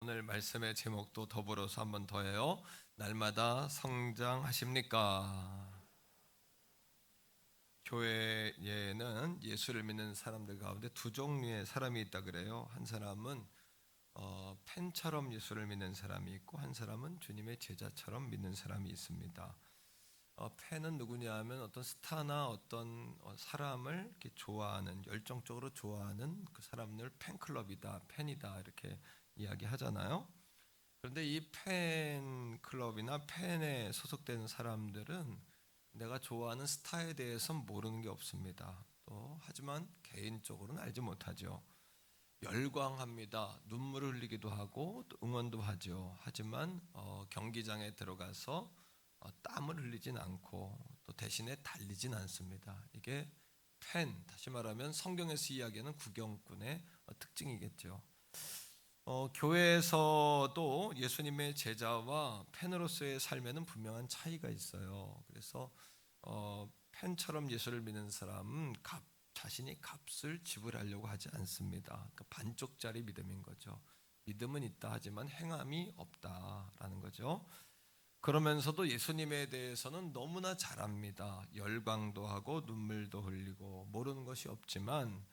오늘 말씀의 제목도 더불어서 한번 더 해요. 날마다 성장하십니까? 교회에는 예수를 믿는 사람들 가운데 두 종류의 사람이 있다 그래요. 한 사람은 팬처럼 예수를 믿는 사람이 있고, 한 사람은 주님의 제자처럼 믿는 사람이 있습니다. 팬은 누구냐 하면 어떤 스타나 어떤 사람을 이렇게 좋아하는, 열정적으로 좋아하는 그 사람을 팬클럽이다, 팬이다 이렇게 이야기하잖아요. 그런데 이 팬클럽이나 팬에 소속되는 사람들은 내가 좋아하는 스타에 대해서 모르는 게 없습니다. 또 하지만 개인적으로는 알지 못하죠. 열광합니다. 눈물을 흘리기도 하고 또 응원도 하죠. 하지만 경기장에 들어가서 땀을 흘리진 않고 또 대신에 달리진 않습니다. 이게 다시 말하면 성경에서 이야기하는 구경꾼의 특징이겠죠. 교회에서도 예수님의 제자와 팬으로서의 삶에는 분명한 차이가 있어요. 그래서 팬처럼 예수를 믿는 사람은 자신이 값을 지불하려고 하지 않습니다. 그러니까 반쪽짜리 믿음인 거죠. 믿음은 있다 하지만 행함이 없다라는 거죠. 그러면서도 예수님에 대해서는 너무나 잘 압니다. 열광도 하고 눈물도 흘리고 모르는 것이 없지만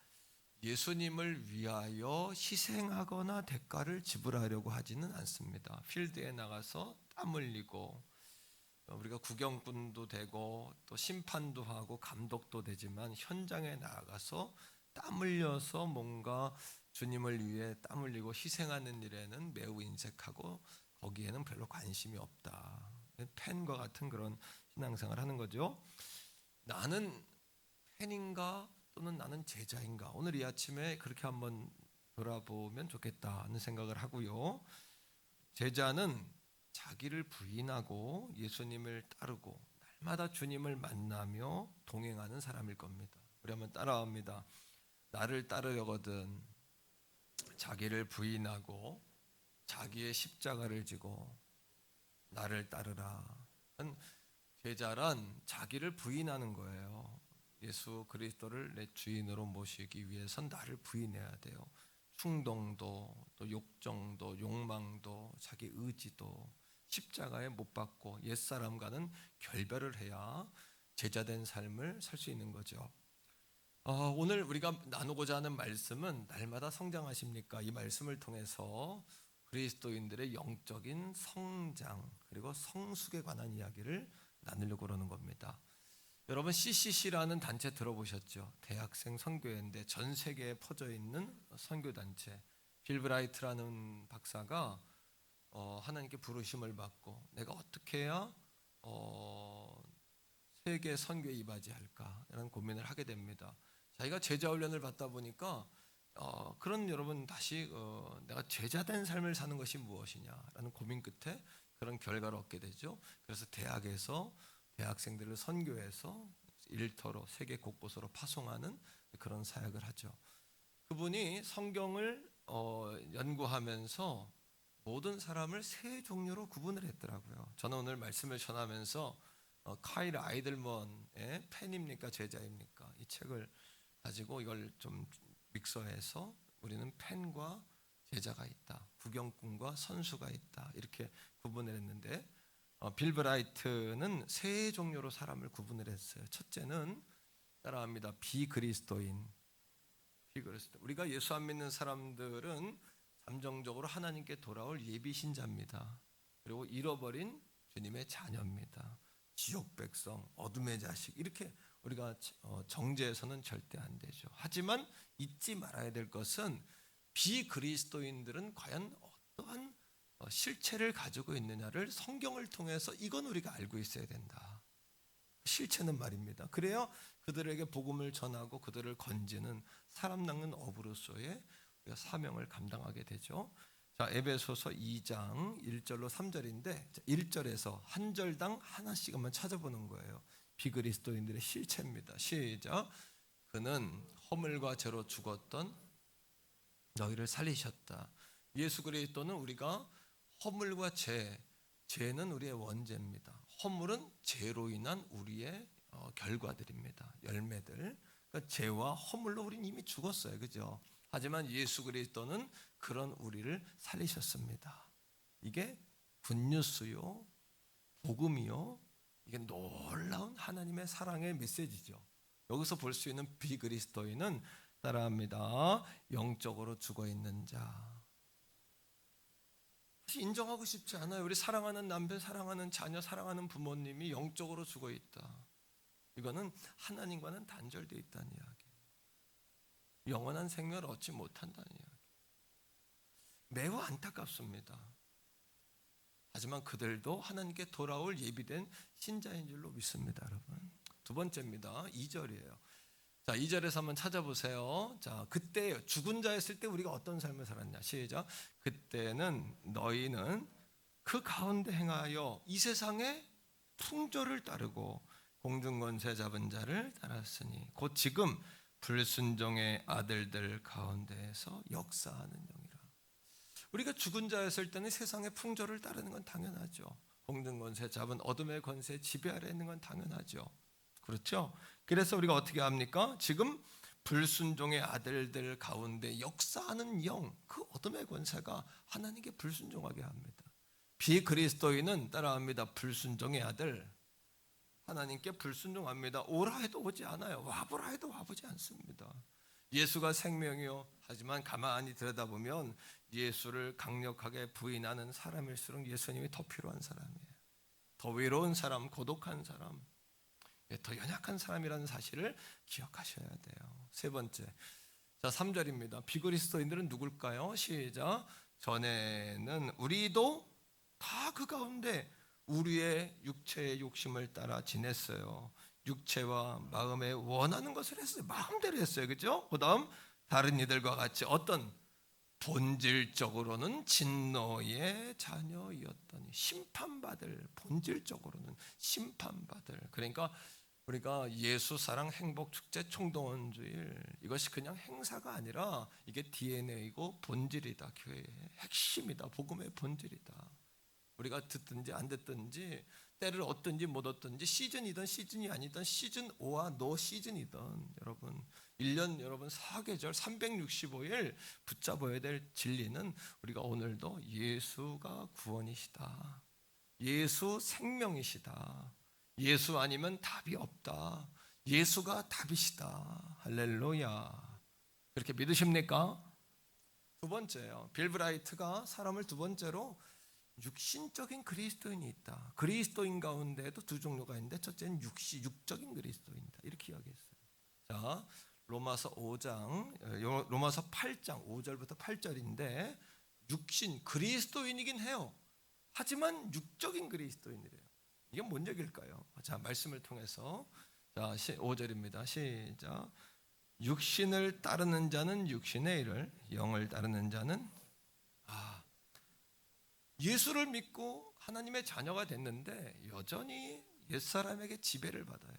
예수님을 위하여 희생하거나 대가를 지불하려고 하지는 않습니다. 필드에 나가서 땀 흘리고 우리가 구경꾼도 되고 또 심판도 하고 감독도 되지만 현장에 나가서 땀 흘려서 뭔가 주님을 위해 땀 흘리고 희생하는 일에는 매우 인색하고 거기에는 별로 관심이 없다. 팬과 같은 그런 신앙생활을 하는 거죠. 나는 팬인가 또는 나는 제자인가? 오늘 이 아침에 그렇게 한번 돌아보면 좋겠다는 생각을 하고요. 제자는 자기를 부인하고 예수님을 따르고 날마다 주님을 만나며 동행하는 사람일 겁니다. 우리 한번 따라합니다. 나를 따르려거든 자기를 부인하고 자기의 십자가를 지고 나를 따르라. 제자란 자기를 부인하는 거예요. 예수 그리스도를 내 주인으로 모시기 위해선 나를 부인해야 돼요. 충동도 또 욕정도 욕망도 자기 의지도 십자가에 못 박고 옛사람과는 결별을 해야 제자된 삶을 살 수 있는 거죠. 오늘 우리가 나누고자 하는 말씀은 날마다 성장하십니까? 이 말씀을 통해서 그리스도인들의 영적인 성장 그리고 성숙에 관한 이야기를 나누려고 그러는 겁니다. 여러분 CCC라는 단체 들어보셨죠? 대학생 선교회인데 전 세계에 퍼져 있는 선교단체. 빌 브라이트라는 박사가 하나님께 부르심을 받고 내가 어떻게 해야 세계 선교에 이바지할까 이런 고민을 하게 됩니다. 자기가 제자 훈련을 받다 보니까 그런 여러분 다시 내가 제자된 삶을 사는 것이 무엇이냐라는 고민 끝에 그런 결과를 얻게 되죠. 그래서 대학에서 대학생들을 선교해서 일터로 세계 곳곳으로 파송하는 그런 사역을 하죠. 그분이 성경을 연구하면서 모든 사람을 세 종류로 구분을 했더라고요. 저는 오늘 말씀을 전하면서 카일 아이들먼의 팬입니까 제자입니까? 이 책을 가지고 이걸 좀 믹서해서 우리는 팬과 제자가 있다, 구경꾼과 선수가 있다 이렇게 구분을 했는데 빌 브라이트는 세 종류로 사람을 구분을 했어요. 첫째는 따라합니다. 비그리스도인. 우리가 예수 안 믿는 사람들은 잠정적으로 하나님께 돌아올 예비 신자입니다. 그리고 잃어버린 주님의 자녀입니다. 지옥 백성, 어둠의 자식 이렇게 우리가 정죄해서는 절대 안 되죠. 하지만 잊지 말아야 될 것은 비그리스도인들은 과연 어떠한 실체를 가지고 있느냐를 성경을 통해서 이건 우리가 알고 있어야 된다. 실체는 말입니다. 그래야 그들에게 복음을 전하고 그들을 건지는 사람 낚는 어부로서의 사명을 감당하게 되죠. 자, 에베소서 2장 1절로 3절인데 1절에서 한 절당 하나씩 한번 찾아보는 거예요. 비그리스도인들의 실체입니다. 시작. 그는 허물과 죄로 죽었던 너희를 살리셨다. 예수 그리스도는 우리가 허물과 죄는 우리의 원죄입니다. 허물은 죄로 인한 우리의 결과들입니다. 열매들. 그러니까 죄와 허물로 우리는 이미 죽었어요. 그죠? 하지만 예수 그리스도는 그런 우리를 살리셨습니다. 이게 굿뉴스요, 복음이요, 이게 놀라운 하나님의 사랑의 메시지죠. 여기서 볼 수 있는 비그리스도인은 따라합니다. 영적으로 죽어있는 자. 인정하고 싶지 않아요. 우리 사랑하는 남편, 사랑하는 자녀, 사랑하는 부모님이 영적으로 죽어있다. 이거는 하나님과는 단절되어 있다는 이야기. 영원한 생명을 얻지 못한다는 이야기. 매우 안타깝습니다. 하지만 그들도 하나님께 돌아올 예비된 신자인 줄로 믿습니다, 여러분. 두 번째입니다. 2절이에요. 자, 2절에서 한번 찾아보세요. 자, 그때 죽은 자였을 때 우리가 어떤 삶을 살았냐. 시작. 그때는 너희는 그 가운데 행하여 이 세상의 풍조를 따르고 공중권세 잡은 자를 따랐으니 곧 지금 불순종의 아들들 가운데에서 역사하는 영이라. 우리가 죽은 자였을 때는 세상의 풍조를 따르는 건 당연하죠. 공중권세 잡은 어둠의 권세 지배 아래 있는 건 당연하죠. 그렇죠? 그래서 우리가 어떻게 합니까? 지금 불순종의 아들들 가운데 역사하는 영, 그 어둠의 권세가 하나님께 불순종하게 합니다. 비그리스도인은 따라합니다. 불순종의 아들, 하나님께 불순종합니다. 오라 해도 오지 않아요. 와보라 해도 와보지 않습니다. 예수가 생명이요, 하지만 가만히 들여다보면 예수를 강력하게 부인하는 사람일수록 예수님이 더 필요한 사람이에요. 더 외로운 사람, 고독한 사람, 더 연약한 사람이라는 사실을 기억하셔야 돼요. 세 번째, 자 3절입니다. 비그리스도인들은 누굴까요? 시작. 전에는 우리도 다 그 가운데 우리의 육체의 욕심을 따라 지냈어요. 육체와 마음에 원하는 것을 했어요. 마음대로 했어요. 그렇죠? 그 다음 다른 이들과 같이 어떤 본질적으로는 진노의 자녀였더니 심판받을, 본질적으로는 심판받을. 그러니까 우리가 예수 사랑 행복 축제 총동원 주일, 이것이 그냥 행사가 아니라 이게 DNA이고 본질이다. 교회의 핵심이다. 복음의 본질이다. 우리가 듣든지 안 듣든지, 때를 얻든지 못 얻든지, 시즌이든 시즌이 아니든, 시즌 5와 노 시즌이든, 여러분 1년 여러분 4계절 365일 붙잡아야 될 진리는 우리가 오늘도 예수가 구원이시다, 예수 생명이시다, 예수 아니면 답이 없다, 예수가 답이시다. 할렐루야. 그렇게 믿으십니까? 두 번째요. 빌 브라이트가 사람을 두 번째로 육신적인 그리스도인이 있다. 그리스도인 가운데에도 두 종류가 있는데, 첫째는 육적인 그리스도인이다. 이렇게 이야기했어요. 자, 로마서 5장, 로마서 8장 5절부터 8절인데, 육신 그리스도인이긴 해요. 하지만 육적인 그리스도인이래요. 이게 뭔 얘기일까요? 자, 말씀을 통해서, 자 5절입니다. 시작. 육신을 따르는 자는 육신의 일을, 영을 따르는 자는 예수를 믿고 하나님의 자녀가 됐는데 여전히 옛사람에게 지배를 받아요.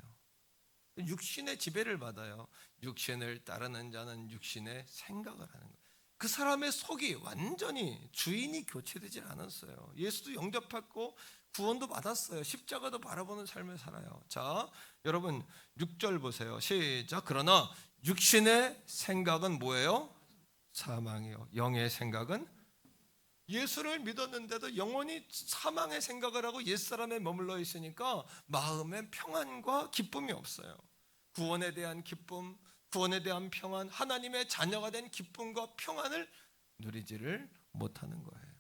육신의 지배를 받아요. 육신을 따르는 자는 육신의 생각을 하는 거예요. 그 사람의 속이 완전히 주인이 교체되지 않았어요. 예수도 영접했고 구원도 받았어요. 십자가도 바라보는 삶을 살아요. 자, 여러분 6절 보세요. 시작. 그러나 육신의 생각은 뭐예요? 사망이요. 영의 생각은, 예수를 믿었는데도 영원히 사망의 생각을 하고 옛사람에 머물러 있으니까 마음에 평안과 기쁨이 없어요. 구원에 대한 기쁨, 구원에 대한 평안, 하나님의 자녀가 된 기쁨과 평안을 누리지를 못하는 거예요.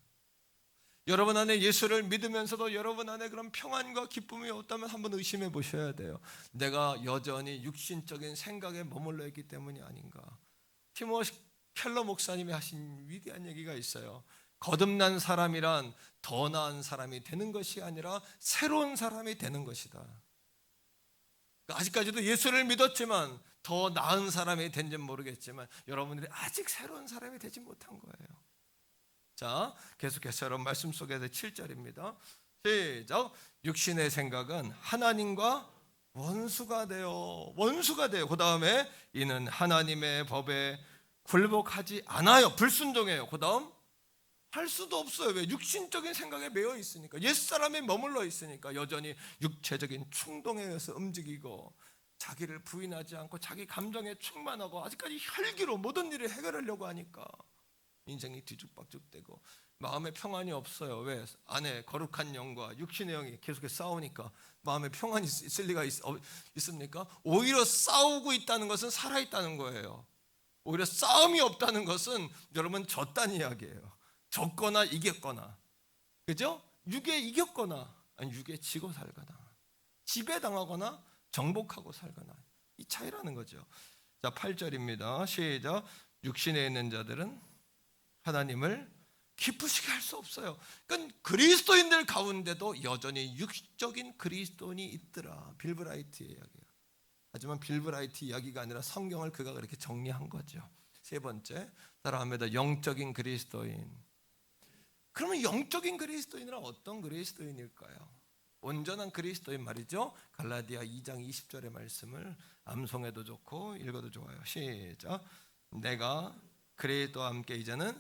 여러분 안에 예수를 믿으면서도 여러분 안에 그런 평안과 기쁨이 없다면 한번 의심해 보셔야 돼요. 내가 여전히 육신적인 생각에 머물러 있기 때문이 아닌가. 티모시 켈러 목사님이 하신 위대한 얘기가 있어요. 거듭난 사람이란 더 나은 사람이 되는 것이 아니라 새로운 사람이 되는 것이다. 아직까지도 예수를 믿었지만 더 나은 사람이 된지는 모르겠지만 여러분들이 아직 새로운 사람이 되지 못한 거예요. 자, 계속해서 여러분 말씀 속에서 7절입니다. 시작. 육신의 생각은 하나님과 원수가 돼요. 그 다음에 이는 하나님의 법에 굴복하지 않아요. 불순종해요. 그 다음 할 수도 없어요. 왜? 육신적인 생각에 매여 있으니까, 옛사람에 머물러 있으니까 여전히 육체적인 충동에 의해서 움직이고 자기를 부인하지 않고 자기 감정에 충만하고 아직까지 혈기로 모든 일을 해결하려고 하니까 인생이 뒤죽박죽되고 마음에 평안이 없어요. 왜? 안에 거룩한 영과 육신의 영이 계속해서 싸우니까 마음에 평안이 있을 리가 있습니까? 오히려 싸우고 있다는 것은 살아있다는 거예요. 오히려 싸움이 없다는 것은 여러분 졌다는 이야기예요. 졌거나 이겼거나, 그죠? 육에 이겼거나 아니 육에 지고 살거나, 지배당하거나 정복하고 살거나, 이 차이라는 거죠. 자, 8절입니다. 시작. 육신에 있는 자들은 하나님을 기쁘시게 할 수 없어요. 그러니까 그리스도인들 가운데도 여전히 육적인 그리스도인이 있더라. 빌브라이트의 이야기예요. 하지만 빌브라이트 이야기가 아니라 성경을 그가 그렇게 정리한 거죠. 세 번째, 따라합니다. 영적인 그리스도인. 그러면 영적인 그리스도인은 어떤 그리스도인일까요? 온전한 그리스도인 말이죠. 갈라디아 2장 20절의 말씀을 암송해도 좋고 읽어도 좋아요. 시작. 내가 그리스도와 함께 이제는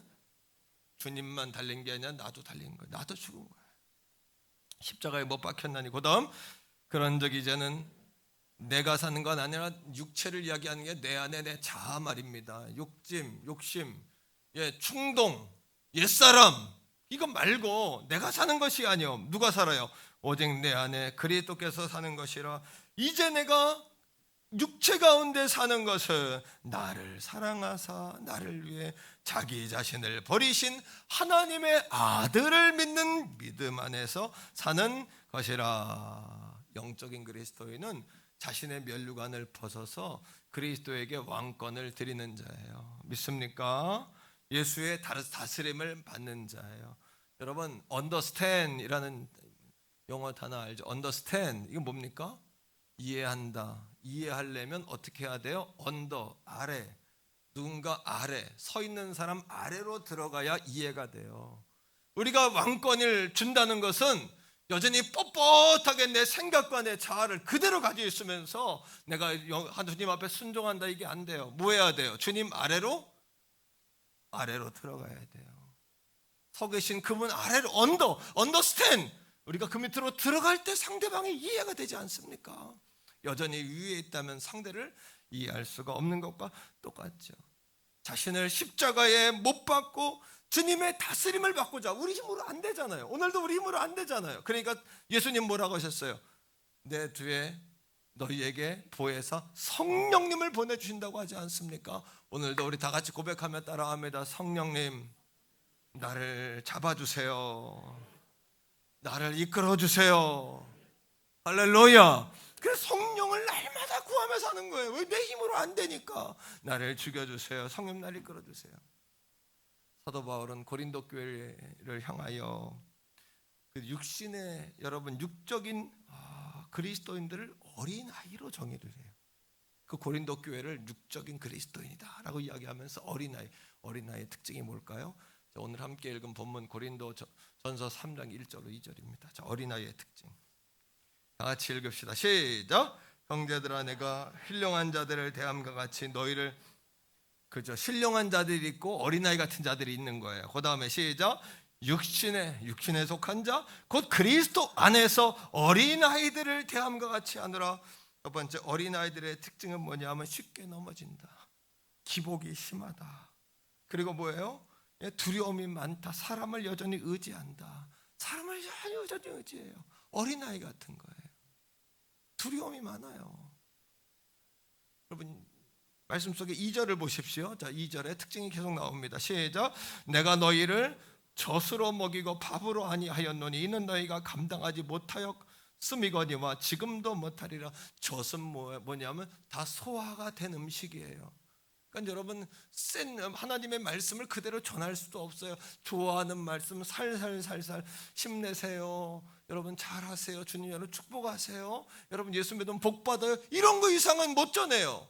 주님만 달린 게 아니라 나도 달린 거예요. 나도 죽은 거예요. 십자가에 못 박혔나니. 그 다음, 그런즉 이제는 내가 사는 건 아니라 육체를 이야기하는 게 내 안에 내 자아 말입니다. 욕심, 충동, 옛사람, 이거 말고 내가 사는 것이 아니요. 누가 살아요? 오직 내 안에 그리스도께서 사는 것이라. 이제 내가 육체 가운데 사는 것은 나를 사랑하사 나를 위해 자기 자신을 버리신 하나님의 아들을 믿는 믿음 안에서 사는 것이라. 영적인 그리스도인은 자신의 면류관을 벗어서 그리스도에게 왕권을 드리는 자예요. 믿습니까? 예수의 다스림을 받는 자예요. 여러분, understand이라는 영어 단어 알죠? understand, 이거 뭡니까? 이해한다. 이해하려면 어떻게 해야 돼요? under, 아래, 누군가 아래, 서 있는 사람 아래로 들어가야 이해가 돼요. 우리가 왕권을 준다는 것은 여전히 뻣뻣하게 내 생각과 내 자아를 그대로 가지고 있으면서 내가 주님 앞에 순종한다, 이게 안 돼요. 뭐 해야 돼요? 주님 아래로 들어가야 돼요. 서 계신 그분 아래로 understand. 우리가 그 밑으로 들어갈 때 상대방이 이해가 되지 않습니까? 여전히 위에 있다면 상대를 이해할 수가 없는 것과 똑같죠. 자신을 십자가에 못 박고 주님의 다스림을 받고자. 우리 힘으로 안 되잖아요. 오늘도 우리 힘으로 안 되잖아요. 그러니까 예수님 뭐라고 하셨어요? 내 뒤에 너희에게 보혜사 성령님을 보내주신다고 하지 않습니까? 오늘도 우리 다 같이 고백하며 따라합니다. 성령님, 나를 잡아주세요. 나를 이끌어주세요. 할렐루야. 그래서 성령을 날마다 구하며 사는 거예요. 왜? 내 힘으로 안 되니까. 나를 죽여주세요. 성령 나를 이끌어주세요. 사도 바울은 고린도 교회를 향하여 그 육신의 여러분 육적인 그리스도인들을 어린아이로 정의를 해요. 그 고린도 교회를 육적인 그리스도인이다 라고 이야기하면서 어린아이의 특징이 뭘까요? 자, 오늘 함께 읽은 본문 고린도 전서 3장 1절 2절입니다. 자, 어린아이의 특징 다 같이 읽읍시다. 시작. 형제들아, 내가 신령한 자들을 대함과 같이 너희를, 그죠? 신령한 자들이 있고 어린아이 같은 자들이 있는 거예요. 그 다음에 시작. 육신에 속한 자 곧 그리스도 안에서 어린아이들을 대함과 같이 하느라. 첫 번째, 어린아이들의 특징은 뭐냐면 쉽게 넘어진다, 기복이 심하다, 그리고 뭐예요? 두려움이 많다, 사람을 여전히 의지한다. 사람을 여전히 의지해요. 어린아이 같은 거예요. 두려움이 많아요. 여러분 말씀 속에 2절을 보십시오. 자, 2절의 특징이 계속 나옵니다. 시작. 내가 너희를 젖으로 먹이고 밥으로 아니하였노니 이는 너희가 감당하지 못하였음이거니와 지금도 못하리라. 젖은 뭐냐면 다 소화가 된 음식이에요. 그러니까 여러분 하나님의 말씀을 그대로 전할 수도 없어요. 좋아하는 말씀 살살 힘내세요. 여러분 잘하세요. 주님 여러분 축복하세요. 여러분 예수 믿으면 복 받아요. 이런 거 이상은 못 전해요.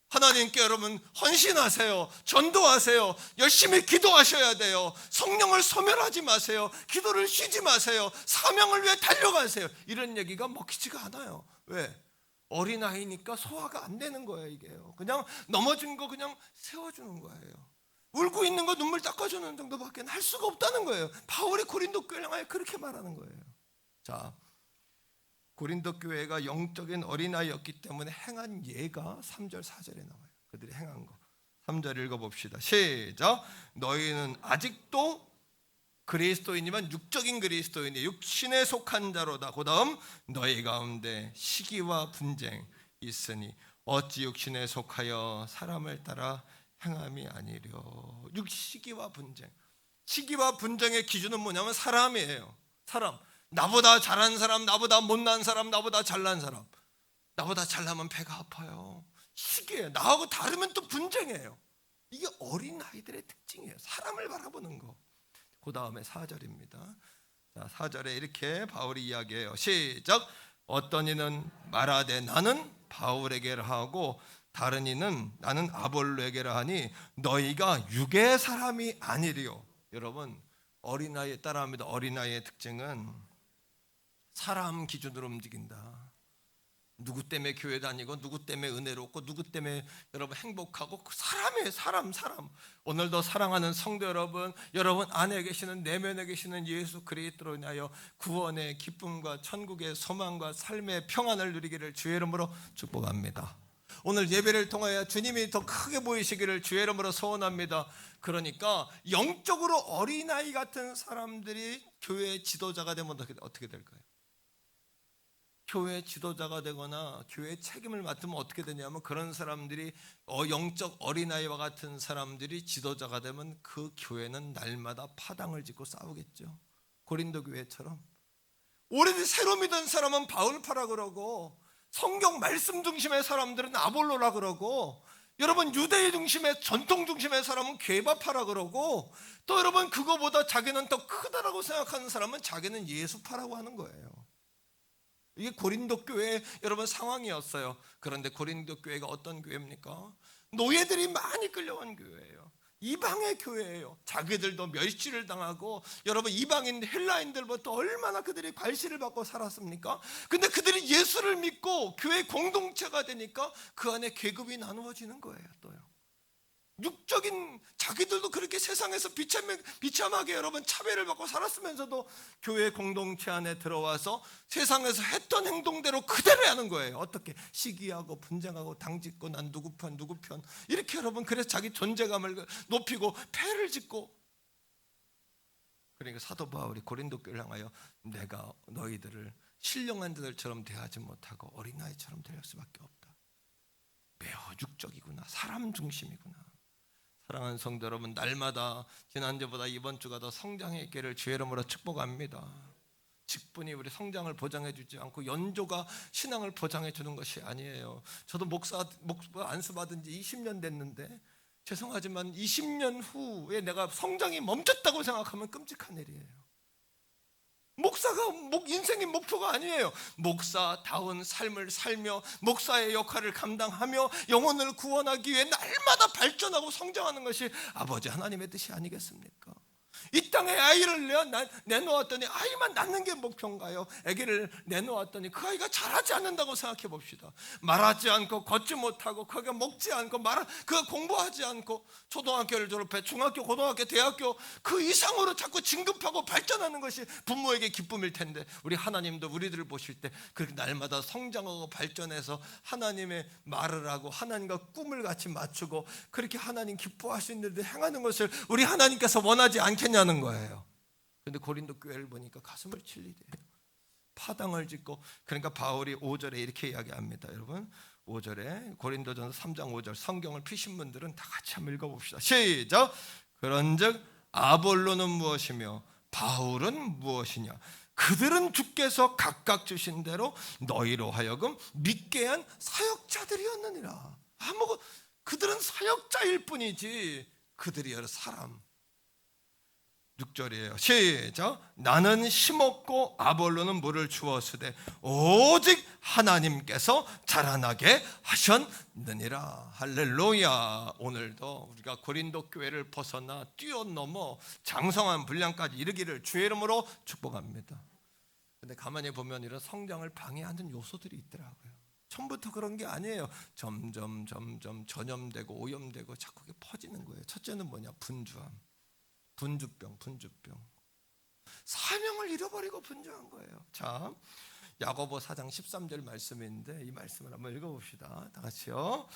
하나님께 여러분 헌신하세요. 전도하세요. 열심히 기도하셔야 돼요. 성령을 소멸하지 마세요. 기도를 쉬지 마세요. 사명을 위해 달려가세요. 이런 얘기가 먹히지가 않아요. 왜? 어린아이니까 소화가 안 되는 거예요. 이게요. 그냥 넘어진 거 그냥 세워주는 거예요. 울고 있는 거 눈물 닦아주는 정도밖에 할 수가 없다는 거예요. 바울이 고린도 교회에 그렇게 말하는 거예요. 자, 고린도 교회가 영적인 어린아이였기 때문에 행한 예가 3절 4절에 나와요. 그들이 행한 거. 3절 읽어봅시다. 시작. 너희는 아직도 그리스도인이면 육적인 그리스도인이 육신에 속한 자로다. 그 다음 너희 가운데 시기와 분쟁 있으니 어찌 육신에 속하여 사람을 따라 행함이 아니려. 시기와 분쟁. 시기와 분쟁의 기준은 뭐냐면 사람이에요. 사람. 나보다 잘한 사람, 나보다 못난 사람, 나보다 잘난 사람. 나보다 잘나면 배가 아파요. 시기예요. 나하고 다르면 또 분쟁이에요. 이게 어린아이들의 특징이에요. 사람을 바라보는 거. 그 다음에 4절입니다. 자, 4절에 이렇게 바울이 이야기해요. 시작. 어떤 이는 말하되 나는 바울에게라 하고 다른 이는 나는 아볼로에게라 하니 너희가 육의 사람이 아니리요. 여러분, 어린아이에 따라합니다. 어린아이의 특징은 사람 기준으로 움직인다. 누구 때문에 교회 다니고 누구 때문에 은혜롭고 누구 때문에 여러분 행복하고 사람이에요. 사람. 오늘도 사랑하는 성도 여러분 안에 계시는 내면에 계시는 예수 그리스도로 인하여 구원의 기쁨과 천국의 소망과 삶의 평안을 누리기를 주의 이름으로 축복합니다. 오늘 예배를 통하여 주님이 더 크게 보이시기를 주의 이름으로 소원합니다. 그러니까 영적으로 어린아이 같은 사람들이 교회 지도자가 되면 어떻게 될까요? 교회 지도자가 되거나 교회 책임을 맡으면 어떻게 되냐면 그런 사람들이 영적 어린아이와 같은 사람들이 지도자가 되면 그 교회는 날마다 파당을 짓고 싸우겠죠. 고린도 교회처럼. 오래된 새로 믿은 사람은 바울파라 그러고 성경 말씀 중심의 사람들은 아볼로라 그러고 여러분 유대인 중심의 전통 중심의 사람은 괴바파라 그러고 또 여러분 그거보다 자기는 더 크다라고 생각하는 사람은 자기는 예수파라고 하는 거예요. 이게 고린도 교회의 여러분 상황이었어요. 그런데 고린도 교회가 어떤 교회입니까? 노예들이 많이 끌려온 교회예요. 이방의 교회예요. 자기들도 멸시를 당하고 여러분 이방인 헬라인들부터 얼마나 그들이 괄시를 받고 살았습니까? 근데 그들이 예수를 믿고 교회 공동체가 되니까 그 안에 계급이 나누어지는 거예요. 또요. 육적인 자기들도 그렇게 세상에서 비참하게 여러분 차별을 받고 살았으면서도 교회 공동체 안에 들어와서 세상에서 했던 행동대로 그대로 하는 거예요. 어떻게 시기하고 분쟁하고 당짓고 난 누구 편 이렇게 여러분 그래서 자기 존재감을 높이고 패를 짓고. 그러니까 사도 바울이 고린도 교회를 향하여 내가 너희들을 신령한 자들처럼 대하지 못하고 어린아이처럼 대할 수밖에 없다. 매우 육적이구나. 사람 중심이구나. 사랑하는 성도 여러분, 날마다 지난주보다 이번 주가 더 성장의 기회를 주의 이름으로 축복합니다. 직분이 우리 성장을 보장해 주지 않고 연조가 신앙을 보장해 주는 것이 아니에요. 저도 목사 안수 받은 지 20년 됐는데 죄송하지만 20년 후에 내가 성장이 멈췄다고 생각하면 끔찍한 일이에요. 목사가 인생의 목표가 아니에요. 목사다운 삶을 살며 목사의 역할을 감당하며 영혼을 구원하기 위해 날마다 발전하고 성장하는 것이 아버지 하나님의 뜻이 아니겠습니까? 이 땅에 아이를 내놓았더니 아이만 낳는 게 목표인가요? 아기를 내놓았더니 그 아이가 자라지 않는다고 생각해 봅시다. 말하지 않고 걷지 못하고 그가 먹지 않고 그가 공부하지 않고 초등학교를 졸업해 중학교, 고등학교, 대학교 그 이상으로 자꾸 진급하고 발전하는 것이 부모에게 기쁨일 텐데 우리 하나님도 우리들을 보실 때 그렇게 날마다 성장하고 발전해서 하나님의 말을 하고 하나님과 꿈을 같이 맞추고 그렇게 하나님 기뻐하시는 일들 행하는 것을 우리 하나님께서 원하지 않겠냐는 거예요. 그런데 고린도 교회를 보니까 가슴을 찔리대요. 파당을 짓고. 그러니까 바울이 5절에 이렇게 이야기합니다. 여러분 5절에 고린도전서 3장 5절 성경을 피신 분들은 다 같이 한번 읽어봅시다. 시작. 그런즉 아볼로는 무엇이며 바울은 무엇이냐? 그들은 주께서 각각 주신 대로 너희로 하여금 믿게 한 사역자들이었느니라. 그들은 사역자일 뿐이지 그들이 여러 사람. 6절이에요. 시작. 나는 심었고 아볼로는 물을 주었으되 오직 하나님께서 자라나게 하셨느니라. 할렐루야. 오늘도 우리가 고린도 교회를 벗어나 뛰어넘어 장성한 분량까지 이르기를 주의 이름으로 축복합니다. 근데 가만히 보면 이런 성장을 방해하는 요소들이 있더라고요. 처음부터 그런 게 아니에요. 점점 전염되고 오염되고 자꾸 퍼지는 거예요. 첫째는 뭐냐? 분주병. 사명을 잃어버리고 분주한 거예요. 자, 야고보 4장 13절 말씀인데 이 말씀을 한번 읽어봅시다. 다 같이요.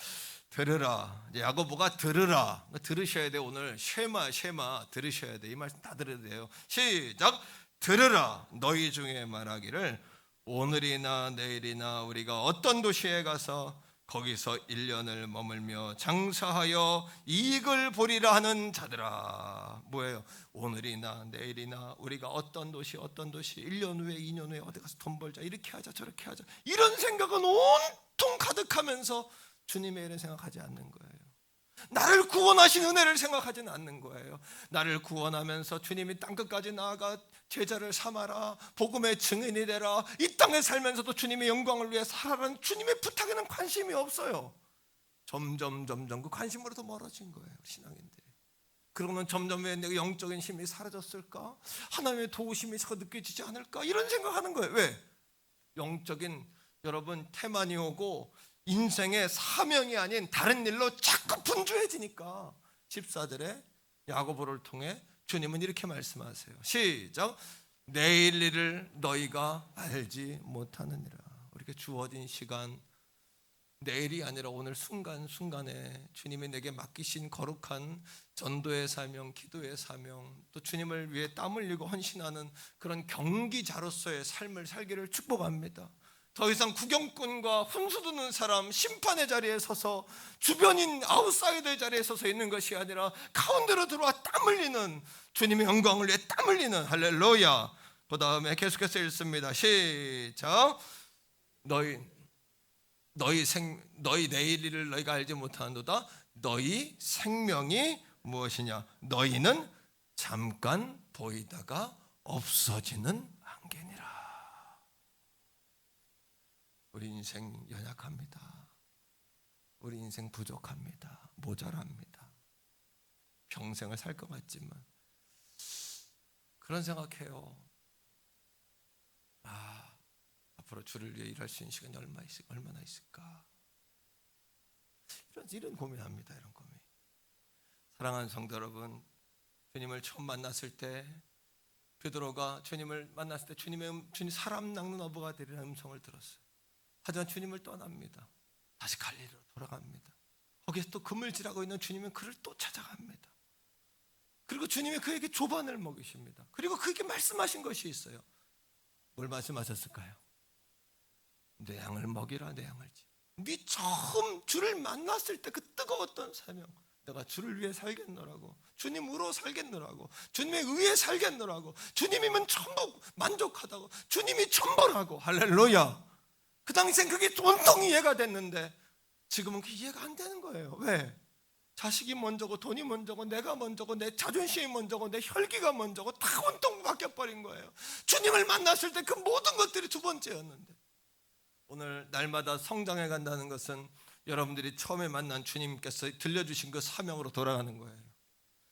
들으라. 야고보가 들으라. 들으셔야 돼요. 오늘 쉐마 들으셔야 돼요. 이 말씀 다 들어야 돼요. 시작. 들으라. 너희 중에 말하기를 오늘이나 내일이나 우리가 어떤 도시에 가서 거기서 1년을 머물며 장사하여 이익을 보리라 하는 자들아. 뭐예요? 오늘이나 내일이나 우리가 어떤 도시 1년 후에 2년 후에 어디 가서 돈 벌자, 이렇게 하자 저렇게 하자, 이런 생각은 온통 가득하면서 주님의 일을 생각하지 않는 거예요. 나를 구원하신 은혜를 생각하지는 않는 거예요. 나를 구원하면서 주님이 땅끝까지 나아가 제자를 삼아라, 복음의 증인이 되라, 이 땅에 살면서도 주님의 영광을 위해 살아라는 주님의 부탁에는 관심이 없어요. 점점 그 관심으로도 멀어진 거예요, 신앙인들이. 그러면 점점 왜 내가 영적인 힘이 사라졌을까? 하나님의 도우심이 자꾸 느껴지지 않을까? 이런 생각하는 거예요. 왜? 영적인 여러분 태만이 오고 인생의 사명이 아닌 다른 일로 자꾸 분주해지니까 집사들의 야고보를 통해 주님은 이렇게 말씀하세요. 시작. 내일 일을 너희가 알지 못하느니라. 우리에게 주어진 시간, 내일이 아니라 오늘 순간순간에 주님이 내게 맡기신 거룩한 전도의 사명, 기도의 사명, 또 주님을 위해 땀 흘리고 헌신하는 그런 경기자로서의 삶을 살기를 축복합니다. 더 이상 구경꾼과 훈수 두는 사람, 심판의 자리에 서서 주변인 아웃사이더의 자리에 서서 있는 것이 아니라 가운데로 들어와 땀 흘리는, 주님의 영광을 위해 땀 흘리는, 할렐루야. 그 다음에 계속해서 읽습니다. 시작. 너희 내일 일을 너희가 알지 못하는도다. 너희 생명이 무엇이냐? 너희는 잠깐 보이다가 없어지는 안개니라. 우리 인생 연약합니다. 우리 인생 부족합니다. 모자랍니다. 평생을 살 것 같지만 그런 생각해요. 앞으로 주를 위해 일할 수 있는 시간이 얼마나 있을까? 이런 고민합니다. 이런 고민. 사랑하는 성도 여러분, 주님을 처음 만났을 때 베드로가 주님을 만났을 때 주님 사람 낚는 어부가 되리라는 음성을 들었어요. 하지만 주님을 떠납니다. 다시 갈릴리로 돌아갑니다. 거기서 또 그물질하고 있는 주님은 그를 또 찾아갑니다. 그리고 주님이 그에게 조반을 먹이십니다. 그리고 그에게 말씀하신 것이 있어요. 뭘 말씀하셨을까요? 내 양을 먹이라. 내 양을 지. 네 처음 주를 만났을 때 그 뜨거웠던 사명, 내가 주를 위해 살겠노라고, 주님으로 살겠노라고, 주님에 의해 살겠노라고, 주님이면 전부 만족하다고, 주님이 전부라고. 할렐루야. 그 당시엔 그게 온통 이해가 됐는데 지금은 그게 이해가 안 되는 거예요. 왜? 자식이 먼저고 돈이 먼저고 내가 먼저고 내 자존심이 먼저고 내 혈기가 먼저고 다 온통 바뀌어버린 거예요. 주님을 만났을 때 그 모든 것들이 두 번째였는데, 오늘 날마다 성장해 간다는 것은 여러분들이 처음에 만난 주님께서 들려주신 그 사명으로 돌아가는 거예요.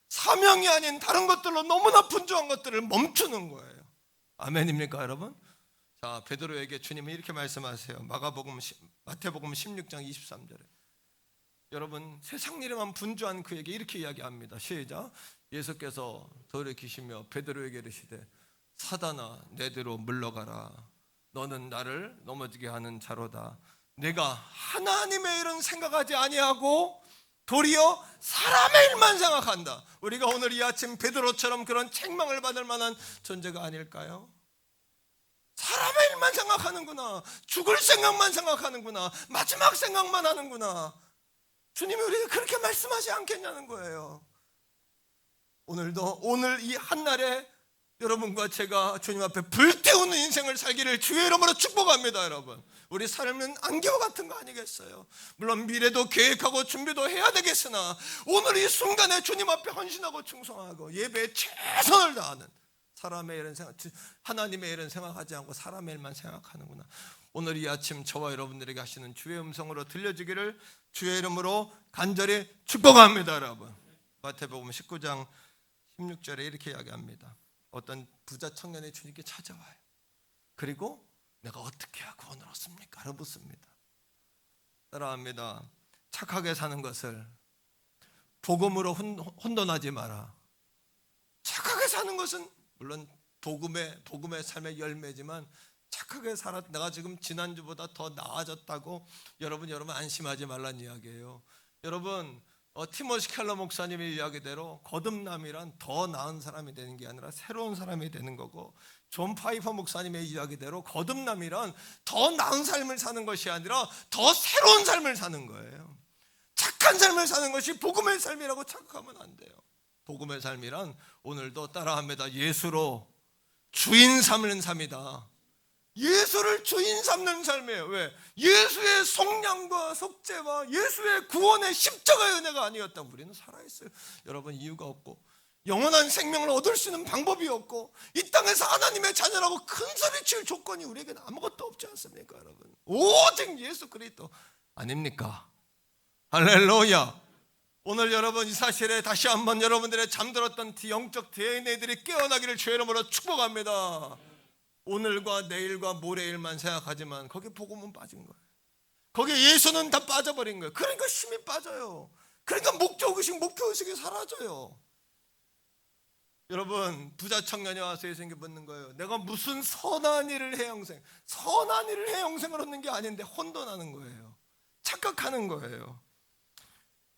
사명이 아닌 다른 것들로 너무나 분주한 것들을 멈추는 거예요. 아멘입니까 여러분? 자, 베드로에게 주님이 이렇게 말씀하세요. 마태복음 16장 23절에 여러분, 세상 일에만 분주한 그에게 이렇게 이야기합니다. 시작. 예수께서 돌이키시며 베드로에게 이르시되 사단아 내대로 물러가라. 너는 나를 넘어지게 하는 자로다. 내가 하나님의 일은 생각하지 아니하고 도리어 사람의 일만 생각한다. 우리가 오늘 이 아침 베드로처럼 그런 책망을 받을 만한 존재가 아닐까요? 사람의 일만 생각하는구나. 죽을 생각만 생각하는구나. 마지막 생각만 하는구나. 주님이 우리에게 그렇게 말씀하지 않겠냐는 거예요. 오늘도 오늘 이 한날에 여러분과 제가 주님 앞에 불태우는 인생을 살기를 주의 이름으로 축복합니다. 여러분, 우리 삶은 안개와 같은 거 아니겠어요? 물론 미래도 계획하고 준비도 해야 되겠으나 오늘 이 순간에 주님 앞에 헌신하고 충성하고 예배에 최선을 다하는, 사람의 일은 하나님의 일은 생각하지 않고 사람의 일만 생각하는구나. 오늘 이 아침 저와 여러분들에게 하시는 주의 음성으로 들려주기를 주의 이름으로 간절히 축복합니다. 여러분, 마태복음 19장 16절에 이렇게 이야기합니다. 어떤 부자 청년이 주님께 찾아와요. 그리고 내가 어떻게 해야 구원을 얻습니까? 라고 묻습니다. 따라합니다. 착하게 사는 것을 복음으로 혼돈하지 마라. 착하게 사는 것은 물론 복음의 삶의 열매지만 착하게 살았. 내가 지금 지난주보다 더 나아졌다고 여러분 안심하지 말란 이야기예요. 여러분 티모시 켈러 목사님의 이야기대로 거듭남이란 더 나은 사람이 되는 게 아니라 새로운 사람이 되는 거고, 존 파이퍼 목사님의 이야기대로 거듭남이란 더 나은 삶을 사는 것이 아니라 더 새로운 삶을 사는 거예요. 착한 삶을 사는 것이 복음의 삶이라고 착각하면 안 돼요. 복음의 삶이란 오늘도 따라합니다. 예수로 주인 삼는 삶이다. 예수를 주인 삼는 삶이에요. 왜? 예수의 속량과 속죄와 예수의 구원의 십자가의 은혜가 아니었다면 우리는 살아있을 여러분 이유가 없고, 영원한 생명을 얻을 수 있는 방법이 없고, 이 땅에서 하나님의 자녀라고 큰 소리칠 조건이 우리에게는 아무것도 없지 않습니까? 여러분, 오직 예수 그리스도 아닙니까? 할렐루야. 오늘 여러분 이 사실에 다시 한번 여러분들의 잠들었던 영적 DNA들이 깨어나기를 주의 이름으로 축복합니다. 오늘과 내일과 모레일만 생각하지만 거기에 복음은 빠진 거예요. 거기에 예수는 다 빠져버린 거예요. 그러니까 힘이 빠져요. 그러니까 목표의식이 사라져요. 여러분, 부자 청년이 와서 예수님께 묻는 거예요. 내가 무슨 선한 일을 해 영생? 선한 일을 해 영생을 얻는 게 아닌데 혼돈하는 거예요. 착각하는 거예요.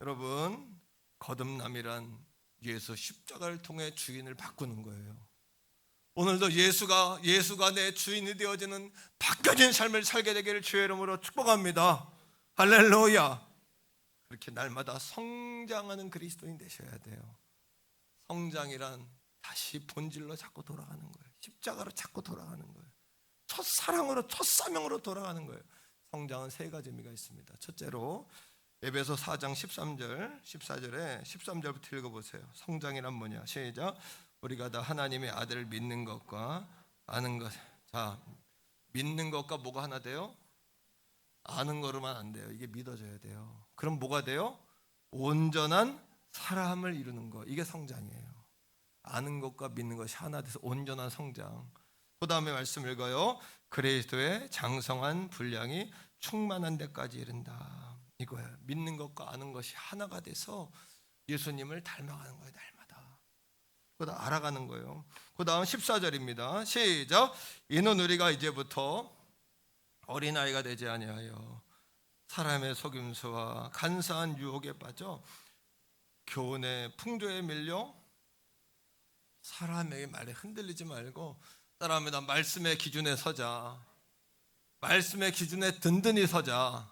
여러분, 거듭남이란 예수 십자가를 통해 주인을 바꾸는 거예요. 오늘도 예수가 내 주인이 되어지는 바뀌어진 삶을 살게 되기를 주의 이름으로 축복합니다. 할렐루야. 그렇게 날마다 성장하는 그리스도인 되셔야 돼요. 성장이란 다시 본질로 자꾸 돌아가는 거예요. 십자가로 자꾸 돌아가는 거예요. 첫사랑으로, 첫사명으로 돌아가는 거예요. 성장은 세 가지 의미가 있습니다. 첫째로 에베소 4장 13절 14절에 13절부터 읽어보세요. 성장이란 뭐냐? 시작. 우리가 다 하나님의 아들을 믿는 것과 아는 것. 자, 믿는 것과 뭐가 하나 돼요? 아는 거로만 안 돼요. 이게 믿어져야 돼요. 그럼 뭐가 돼요? 온전한 사람을 이루는 거. 이게 성장이에요. 아는 것과 믿는 것이 하나 돼서 온전한 성장. 그 다음에 말씀 읽어요. 그리스도의 장성한 분량이 충만한 데까지 이른다. 이거예요. 믿는 것과 아는 것이 하나가 돼서 예수님을 닮아가는 거예요. 날마다. 그다 알아가는 거예요. 그 다음 14절입니다. 시작. 이는 우리가 이제부터 어린아이가 되지 아니하여 사람의 속임수와 간사한 유혹에 빠져 교훈의 풍조에 밀려 사람에게 말에 흔들리지 말고 따라합니다. 말씀의 기준에 서자. 말씀의 기준에 든든히 서자.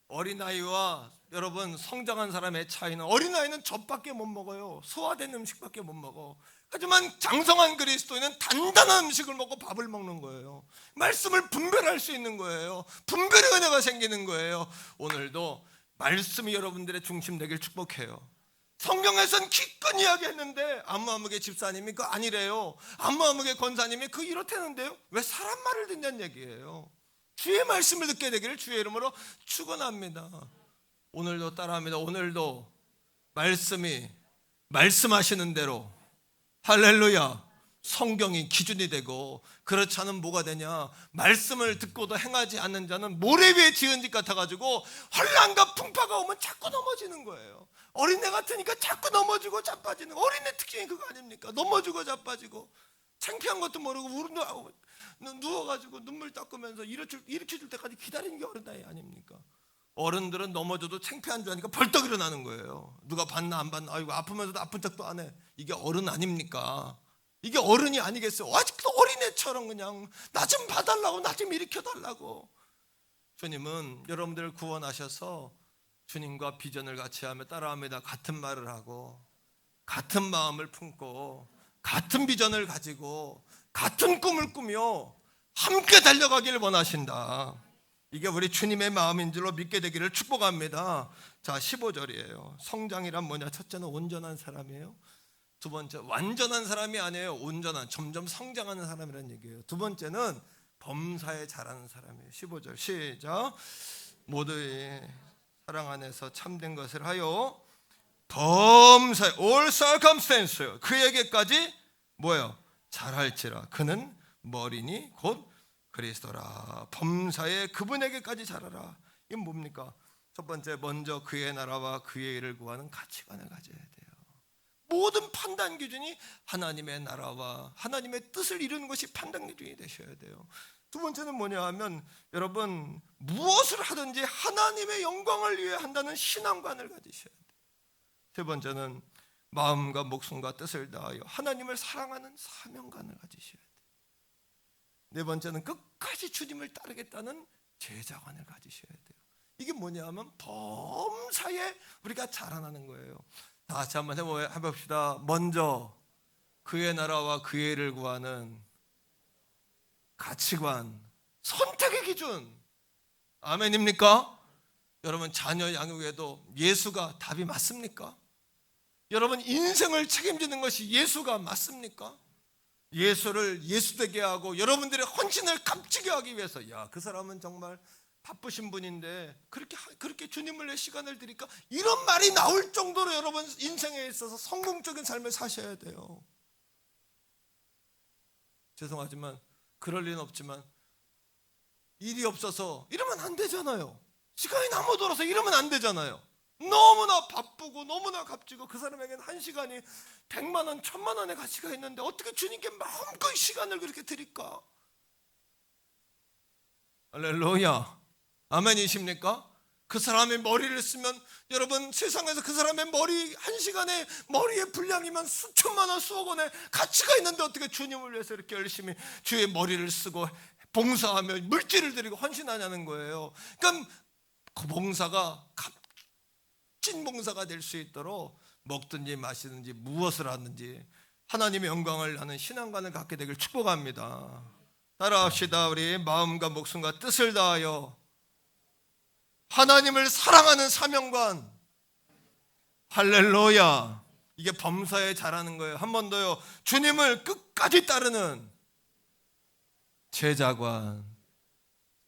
어린아이와 여러분 성장한 사람의 차이는, 어린아이는 젖밖에 못 먹어요. 소화된 음식밖에 못 먹어. 하지만 장성한 그리스도인은 단단한 음식을 먹고 밥을 먹는 거예요. 말씀을 분별할 수 있는 거예요. 분별의 은혜가 생기는 거예요. 오늘도 말씀이 여러분들의 중심 되길 축복해요. 성경에서는 기껏 이야기했는데 아무아무개 집사님이 그 아니래요. 아무아무개 권사님이 그 이렇다는데요. 왜 사람 말을 듣냐는 얘기예요. 주의 말씀을 듣게 되기를 주의 이름으로 축원합니다. 오늘도 따라합니다. 오늘도 말씀이 말씀하시는 대로, 할렐루야, 성경이 기준이 되고, 그렇지 않으면 뭐가 되냐? 말씀을 듣고도 행하지 않는 자는 모래 위에 지은 집 같아가지고 환난과 풍파가 오면 자꾸 넘어지는 거예요. 어린애 같으니까 자꾸 넘어지고 자빠지는, 어린애 특징이 그거 아닙니까? 넘어지고 자빠지고 창피한 것도 모르고 누워가지고 눈물 닦으면서 일으켜줄 때까지 기다리는 게 어린아이 아닙니까? 어른들은 넘어져도 창피한 줄 아니까 벌떡 일어나는 거예요. 누가 봤나 안 봤나, 아이고 아프면서도 아픈 척도 안 해. 이게 어른 아닙니까? 이게 어른이 아니겠어요? 아직도 어린애처럼 그냥 나 좀 봐달라고, 나 좀 일으켜달라고. 주님은 여러분들을 구원하셔서 주님과 비전을 같이 하며 따라합니다. 같은 말을 하고 같은 마음을 품고 같은 비전을 가지고 같은 꿈을 꾸며 함께 달려가기를 원하신다. 이게 우리 주님의 마음인 줄로 믿게 되기를 축복합니다. 자, 15절이에요. 성장이란 뭐냐? 첫째는 온전한 사람이에요. 두 번째, 완전한 사람이 아니에요. 온전한, 점점 성장하는 사람이라는 얘기예요. 두 번째는 범사에 잘하는 사람이에요. 15절 시작. 모두의 사랑 안에서 참된 것을 하여 범사에, all circumstance, 그에게까지 뭐예요? 잘할지라. 그는 머리니 곧 그리스도라. 범사에 그분에게까지 잘하라. 이게 뭡니까? 첫 번째, 먼저 그의 나라와 그의 일을 구하는 가치관을 가져야 돼요. 모든 판단 기준이 하나님의 나라와 하나님의 뜻을 이루는 것이 판단 기준이 되셔야 돼요. 두 번째는 뭐냐 하면 여러분 무엇을 하든지 하나님의 영광을 위해 한다는 신앙관을 가지셔야 돼요. 세 번째는 마음과 목숨과 뜻을 다하여 하나님을 사랑하는 사명관을 가지셔야 돼요. 네 번째는 끝까지 주님을 따르겠다는 제자관을 가지셔야 돼요. 이게 뭐냐 하면 범사에 우리가 자라나는 거예요. 다 같이 한번 해봅시다. 먼저 그의 나라와 그의 일을 구하는 가치관, 선택의 기준. 아멘입니까? 여러분 자녀 양육에도 예수가 답이 맞습니까? 여러분 인생을 책임지는 것이 예수가 맞습니까? 예수를 예수되게 하고 여러분들의 헌신을 값지게 하기 위해서, 야, 그 사람은 정말 바쁘신 분인데 그렇게 주님을 위해 시간을 드릴까? 이런 말이 나올 정도로 여러분 인생에 있어서 성공적인 삶을 사셔야 돼요. 죄송하지만 그럴 리는 없지만 일이 없어서 이러면 안 되잖아요. 시간이 너무 들어서 이러면 안 되잖아요. 너무나 바쁘고 너무나 값지고 그 사람에게는 한 시간이 100만 원, 1000만 원의 가치가 있는데 어떻게 주님께 마음껏 시간을 그렇게 드릴까? 할렐루야, 아멘이십니까? 그 사람의 머리를 쓰면 여러분 세상에서 그 사람의 머리 한 시간에 머리의 분량이면 수천만 원, 수억 원의 가치가 있는데 어떻게 주님을 위해서 이렇게 열심히 주의 머리를 쓰고 봉사하며 물질을 드리고 헌신하냐는 거예요. 그러니까 그 봉사가 값진 봉사가 될 수 있도록 먹든지 마시든지 무엇을 하든지 하나님의 영광을 하는 신앙관을 갖게 되길 축복합니다. 따라합시다. 우리 마음과 목숨과 뜻을 다하여 하나님을 사랑하는 사명관. 할렐루야. 이게 범사에 잘하는 거예요. 한 번 더요. 주님을 끝까지 따르는 제자관.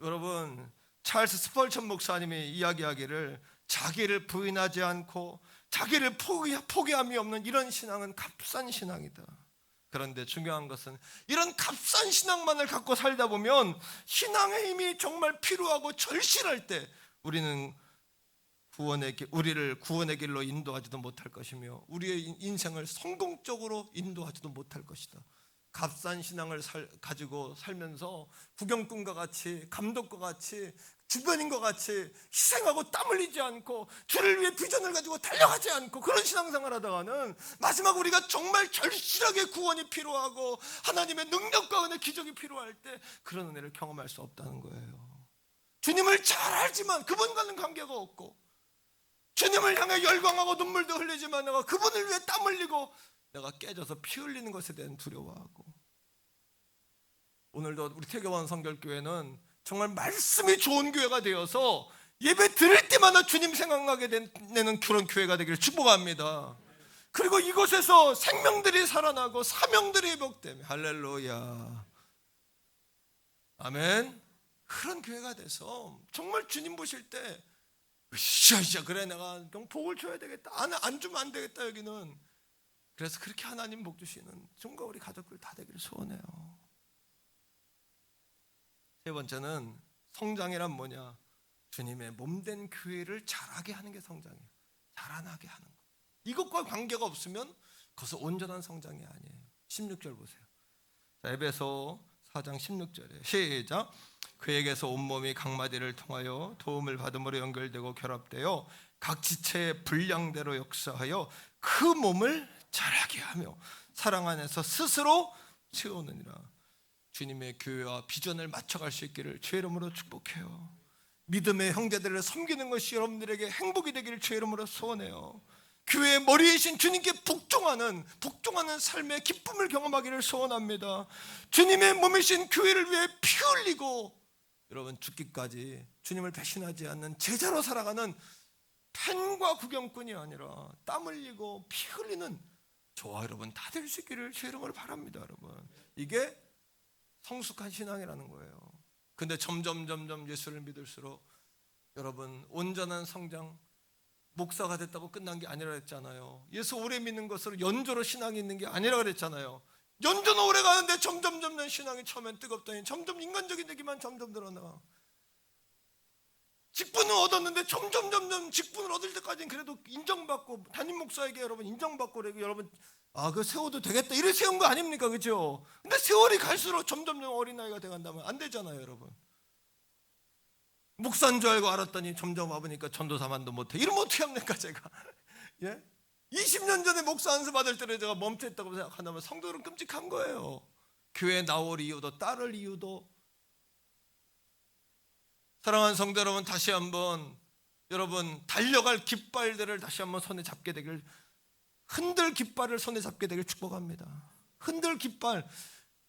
여러분 찰스 스펄전 목사님이 이야기하기를 자기를 부인하지 않고 자기를 포기함이 없는 이런 신앙은 값싼 신앙이다. 그런데 중요한 것은 이런 값싼 신앙만을 갖고 살다 보면 신앙의 힘이 정말 필요하고 절실할 때 우리를 구원의 길로 인도하지도 못할 것이며 우리의 인생을 성공적으로 인도하지도 못할 것이다. 값싼 신앙을 가지고 살면서 구경꾼과 같이 감독과 같이 주변인과 같이 희생하고 땀 흘리지 않고 주를 위해 비전을 가지고 달려가지 않고 그런 신앙생활 하다가는 마지막 우리가 정말 절실하게 구원이 필요하고 하나님의 능력과 은혜 기적이 필요할 때 그런 은혜를 경험할 수 없다는 거예요. 주님을 잘 알지만 그분과는 관계가 없고 주님을 향해 열광하고 눈물도 흘리지만 내가 그분을 위해 땀 흘리고 내가 깨져서 피 흘리는 것에 대한 두려워하고. 오늘도 우리 태교원 성결교회는 정말 말씀이 좋은 교회가 되어서 예배 드릴 때마다 주님 생각나게 되는 그런 교회가 되기를 축복합니다. 그리고 이곳에서 생명들이 살아나고 사명들이 회복되며 할렐루야, 아멘. 그런 교회가 돼서 정말 주님 보실 때 으쌰 그래 내가 복을 줘야 되겠다, 안 주면 안 되겠다 여기는. 그래서 그렇게 하나님 복 주시는 정말 우리 가족들 다 되기를 소원해요. 세 번째는 성장이란 뭐냐? 주님의 몸된 교회를 자라게 하는 게 성장이에요. 자라나게 하는 거. 이것과 관계가 없으면 그것은 온전한 성장이 아니에요. 16절 보세요. 자, 에베소 4장 16절에 시작. 그에게서 온몸이 각 마디를 통하여 도움을 받음으로 연결되고 결합되어 각 지체의 분량대로 역사하여 그 몸을 자라게 하며 사랑 안에서 스스로 채우느니라. 주님의 교회와 비전을 맞춰갈 수 있기를 주의 이름으로 축복해요. 믿음의 형제들을 섬기는 것이 여러분들에게 행복이 되기를 주의 이름으로 소원해요. 교회의 머리이신 주님께 복종하는 삶의 기쁨을 경험하기를 소원합니다. 주님의 몸이신 교회를 위해 피 흘리고 여러분 죽기까지 주님을 배신하지 않는 제자로 살아가는 팬과 구경꾼이 아니라 땀 흘리고 피 흘리는 저와 여러분 다 될 수 있기를 주의 이름으로 바랍니다. 여러분, 이게 성숙한 신앙이라는 거예요. 근데 점점 예수를 믿을수록 여러분 온전한 성장, 목사가 됐다고 끝난 게 아니라 그랬잖아요. 예수 오래 믿는 것으로 연조로 신앙이 있는 게 아니라 그랬잖아요. 연조는 오래 가는데 점점 신앙이 처음엔 뜨겁더니 점점 인간적인 얘기만 점점 늘어나. 직분을 얻었는데 점점 직분을 얻을 때까지는 그래도 인정받고 담임 목사에게 여러분 인정받고 그래고 여러분 그 세워도 되겠다 이래 세운 거 아닙니까? 그죠? 근데 세월이 갈수록 점점 어린아이가 돼간다면 안 되잖아요, 여러분. 목사인 줄 알고 알았더니 점점 와보니까 전도사만도 못해. 이러면 어떻게 합니까, 제가? 예? 20년 전에 목사 안수 받을 때를 제가 멈췄다고 생각한다면 성도들은 끔찍한 거예요. 교회에 나올 이유도 따를 이유도. 사랑하는 성도 여러분, 다시 한번 여러분 달려갈 깃발들을 다시 한번 손에 잡게 되길, 흔들 깃발을 손에 잡게 되길 축복합니다. 흔들 깃발,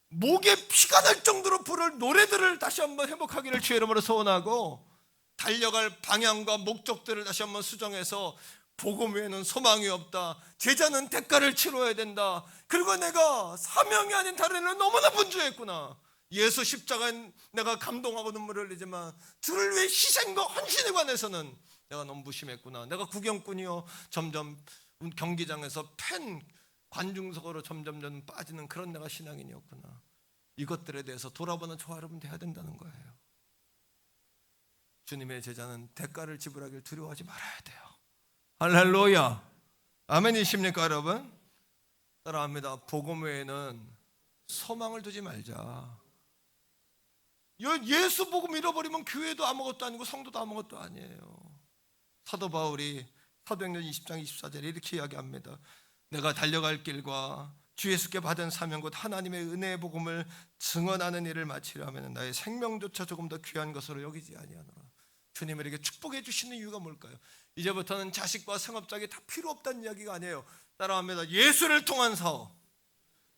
목에 피가 날 정도로 부를 노래들을 다시 한번 회복하기를 주의 이름으로 소원하고, 달려갈 방향과 목적들을 다시 한번 수정해서 복음 외에는 소망이 없다, 제자는 대가를 치러야 된다, 그리고 내가 사명이 아닌 다른 일을 너무나 분주했구나, 예수 십자가에 내가 감동하고 눈물을 흘리지만 주를 위해 희생과 헌신에 관해서는 내가 너무 무심했구나, 내가 구경꾼이요 점점 경기장에서 팬 관중석으로 점점 빠지는 그런 내가 신앙인이었구나. 이것들에 대해서 돌아보는 저와 여러분 돼야 된다는 거예요. 주님의 제자는 대가를 지불하기를 두려워하지 말아야 돼요. 할렐루야, 아멘이십니까 여러분? 따라합니다. 복음 외에는 소망을 두지 말자. 예수 복음 잃어버리면 교회도 아무것도 아니고 성도도 아무것도 아니에요. 사도 바울이 사도행전 20장 24절에 이렇게 이야기합니다. 내가 달려갈 길과 주 예수께 받은 사명 곧 하나님의 은혜의 복음을 증언하는 일을 마치려 하면 나의 생명조차 조금 더 귀한 것으로 여기지 아니하노라. 주님이 이렇게 축복해 주시는 이유가 뭘까요? 이제부터는 자식과 상업작이 다 필요 없다는 이야기가 아니에요. 따라합니다. 예수를 통한 사업,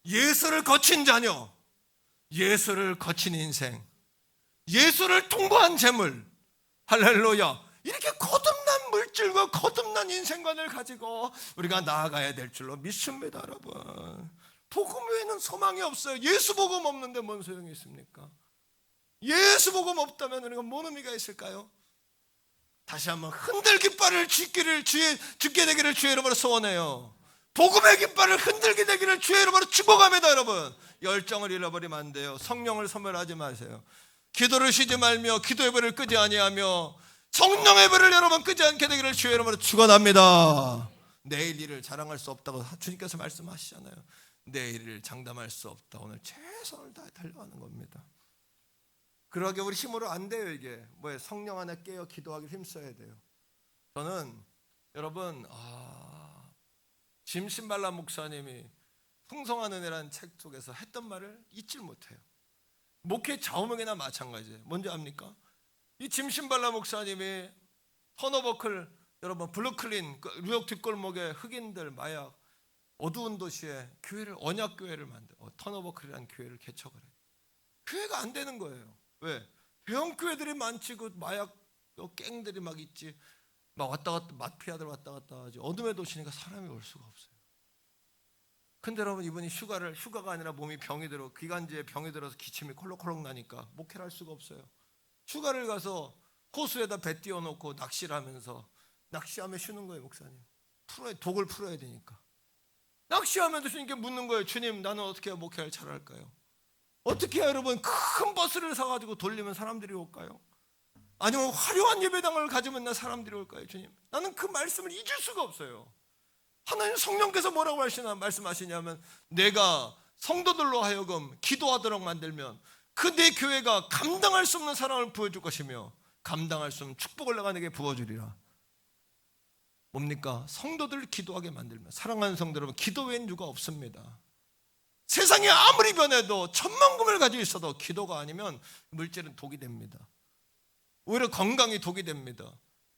예수를 거친 자녀, 예수를 거친 인생, 예수를 통과한 재물, 할렐루야. 이렇게 거듭난 물질과 거듭난 인생관을 가지고 우리가 나아가야 될 줄로 믿습니다, 여러분. 복음 외에는 소망이 없어요. 예수 복음 없는데 뭔 소용이 있습니까? 예수 복음 없다면 우리가 뭔 의미가 있을까요? 다시 한번 흔들 깃발을 쥐게 되기를 주의 이름으로 소원해요. 복음의 깃발을 흔들게 되기를 주의 이름으로 축복합니다, 여러분. 열정을 잃어버리면 안 돼요. 성령을 소멸하지 마세요. 기도를 쉬지 말며 기도의 불을 끄지 아니하며 성령의 불을 여러분 끄지 않게 되기를 주의 이름으로 축원합니다. 내일 일을 자랑할 수 없다고 주님께서 말씀하시잖아요. 내일 일을 장담할 수 없다. 오늘 최선을 다해 달려가는 겁니다. 그러게 우리 힘으로 안 돼요. 이게 성령 안에 깨어 기도하기 힘써야 돼요. 저는 여러분 짐 신발람 목사님이 풍성한 은혜라는 책 속에서 했던 말을 잊지 못해요. 목회 좌우명이나 마찬가지예요. 뭔지 압니까? 이 짐 신발람 목사님이 터너버클, 여러분 블루클린 뉴욕 뒷골목에 흑인들 마약 어두운 도시에 교회를, 언약교회를 만들어 터너버클이라는 교회를 개척을 해요. 교회가 안 되는 거예요. 왜? 대형 교회들이 많지, 그 마약 갱들이 막 있지, 막 왔다 갔다 마피아들 왔다 갔다 하지. 어둠의 도시니까 사람이 올 수가 없어요. 근데 여러분, 이분이 휴가가 아니라 몸이 병이 들어, 기관지에 병이 들어서 기침이 콜록콜록 나니까 목회를 할 수가 없어요. 휴가를 가서 호수에다 배 띄워놓고 낚시를 하면서, 낚시하며 쉬는 거예요. 목사님, 독을 풀어야 되니까 낚시하면서 주님께 묻는 거예요. 주님, 나는 어떻게 해야 목회를 잘할까요? 어떻게 해야 여러분 큰 버스를 사가지고 돌리면 사람들이 올까요? 아니면 화려한 예배당을 가지면 사람들이 올까요? 주님, 나는 그 말씀을 잊을 수가 없어요. 하나님 성령께서 뭐라고 말씀하시냐면, 내가 성도들로 하여금 기도하도록 만들면 그 내 교회가 감당할 수 없는 사랑을 부어줄 것이며 감당할 수 없는 축복을 내가 내게 부어주리라. 뭡니까? 성도들을 기도하게 만들면. 사랑하는 성도 여러분, 기도 외엔 누가 없습니다. 세상이 아무리 변해도 천만금을 가지고 있어도 기도가 아니면 물질은 독이 됩니다. 오히려 건강이 독이 됩니다.